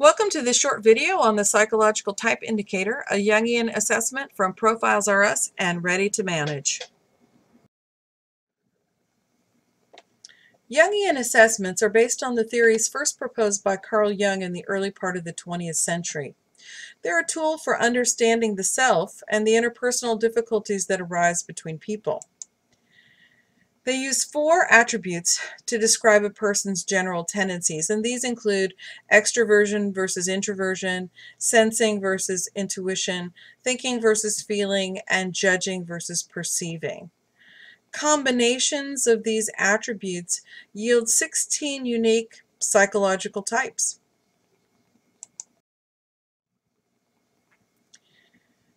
Welcome to this short video on the psychological type indicator, a Jungian assessment from Profiles RS and ReadyToManage. Jungian assessments are based on the theories first proposed by Carl Jung in the early part of the 20th century. They're a tool for understanding the self and the interpersonal difficulties that arise between people. They use 4 attributes to describe a person's general tendencies, and these include extroversion versus introversion, sensing versus intuition, thinking versus feeling, and judging versus perceiving. Combinations of these attributes yield 16 unique psychological types.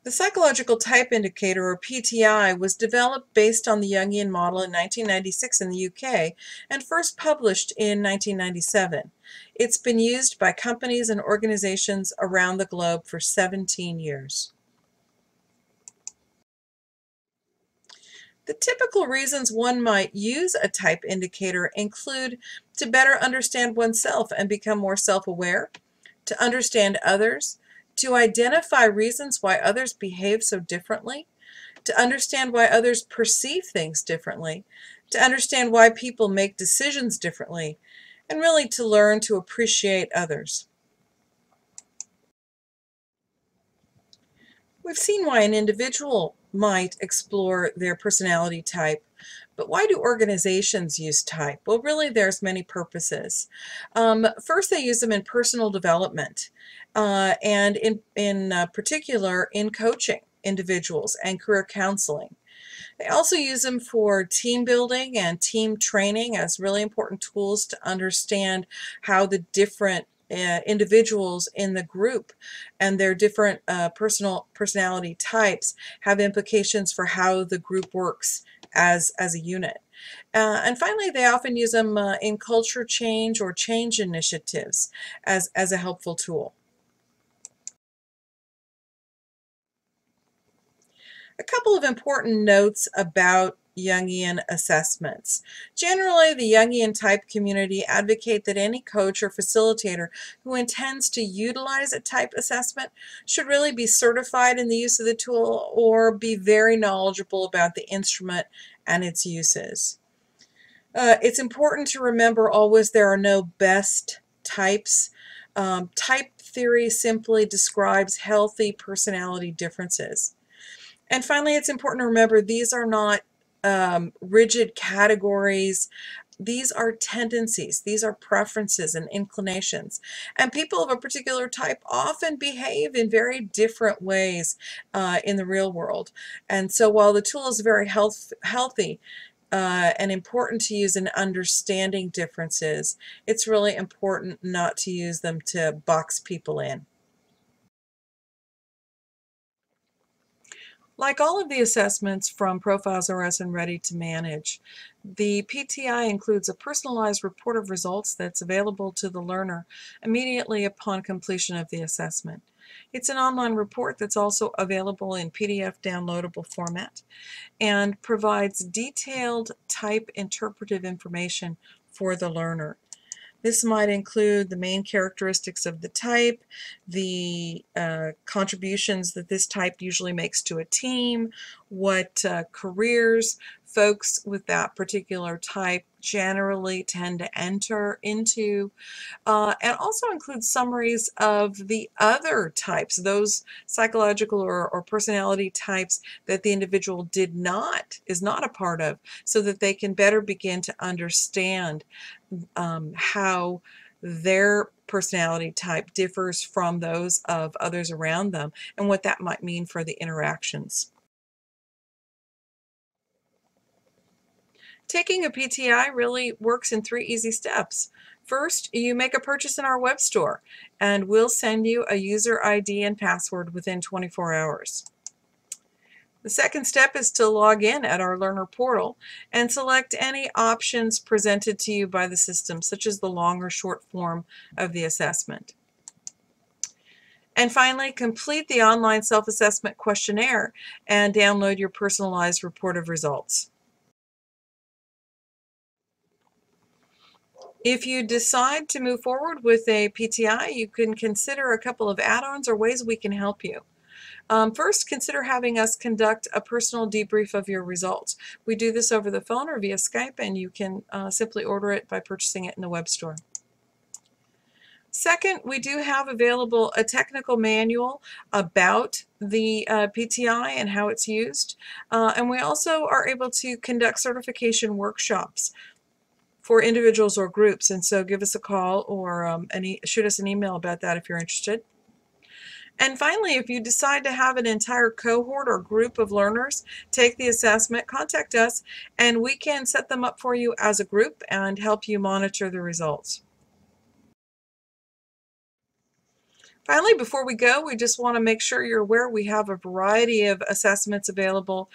The psychological type indicator, or PTI, was developed based on the Jungian model in 1996 in the UK and first published in 1997. It's been used by companies and organizations around the globe for 17 years. The typical reasons one might use a type indicator include to better understand oneself and become more self-aware, to understand others, to identify reasons why others behave so differently, to understand why others perceive things differently, to understand why people make decisions differently, and really to learn to appreciate others. We've seen why an individual might explore their personality type, but why do organizations use type? Well, really, there's many purposes. First, they use them in personal development, and in particular in coaching individuals and career counseling. They also use them for team building and team training as really important tools to understand how the different individuals in the group and their different personality types have implications for how the group works as a unit. And finally, they often use them in culture change or change initiatives as a helpful tool. A couple of important notes about Jungian assessments. Generally, the Jungian type community advocate that any coach or facilitator who intends to utilize a type assessment should really be certified in the use of the tool or be very knowledgeable about the instrument and its uses. It's important to remember always there are no best types. Type theory simply describes healthy personality differences. And finally, it's important to remember these are not rigid categories. These are tendencies. These are preferences and inclinations. And people of a particular type often behave in very different ways in the real world. And so while the tool is very healthy and important to use in understanding differences, it's really important not to use them to box people in. Like all of the assessments from Profiles RS and ReadyToManage, the PTI includes a personalized report of results that's available to the learner immediately upon completion of the assessment. It's an online report that's also available in PDF downloadable format and provides detailed type interpretive information for the learner. This might include the main characteristics of the type, the contributions that this type usually makes to a team, what careers folks with that particular type generally tend to enter into, and also includes summaries of the other types, those psychological or personality types that the individual is not a part of, so that they can better begin to understand how their personality type differs from those of others around them and what that might mean for the interactions. Taking a PTI really works in 3 easy steps. First, you make a purchase in our web store, and we'll send you a user ID and password within 24 hours. The second step is to log in at our learner portal and select any options presented to you by the system, such as the long or short form of the assessment. And finally, complete the online self-assessment questionnaire and download your personalized report of results. If you decide to move forward with a PTI, you can consider a couple of add-ons or ways we can help you. First, consider having us conduct a personal debrief of your results. We do this over the phone or via Skype, and you can simply order it by purchasing it in the web store. Second, we do have available a technical manual about the PTI and how it's used. And we also are able to conduct certification workshops for individuals or groups. And so give us a call or shoot us an email about that if you're interested. And finally, if you decide to have an entire cohort or group of learners take the assessment, contact us and we can set them up for you as a group and help you monitor the results. Finally, before we go, we just want to make sure you're aware we have a variety of assessments available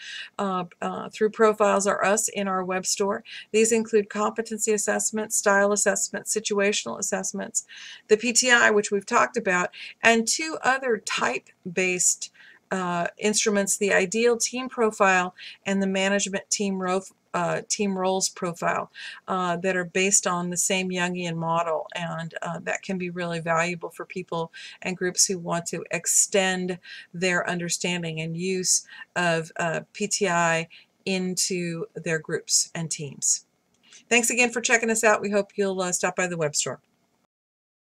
through Profiles or Us in our web store. These include competency assessments, style assessments, situational assessments, the PTI, which we've talked about, and 2 other type-based instruments, the Ideal Team Profile and the Management Team Roles Profile, that are based on the same Jungian model, and that can be really valuable for people and groups who want to extend their understanding and use of PTI into their groups and teams. Thanks again for checking us out. We hope you'll stop by the web store.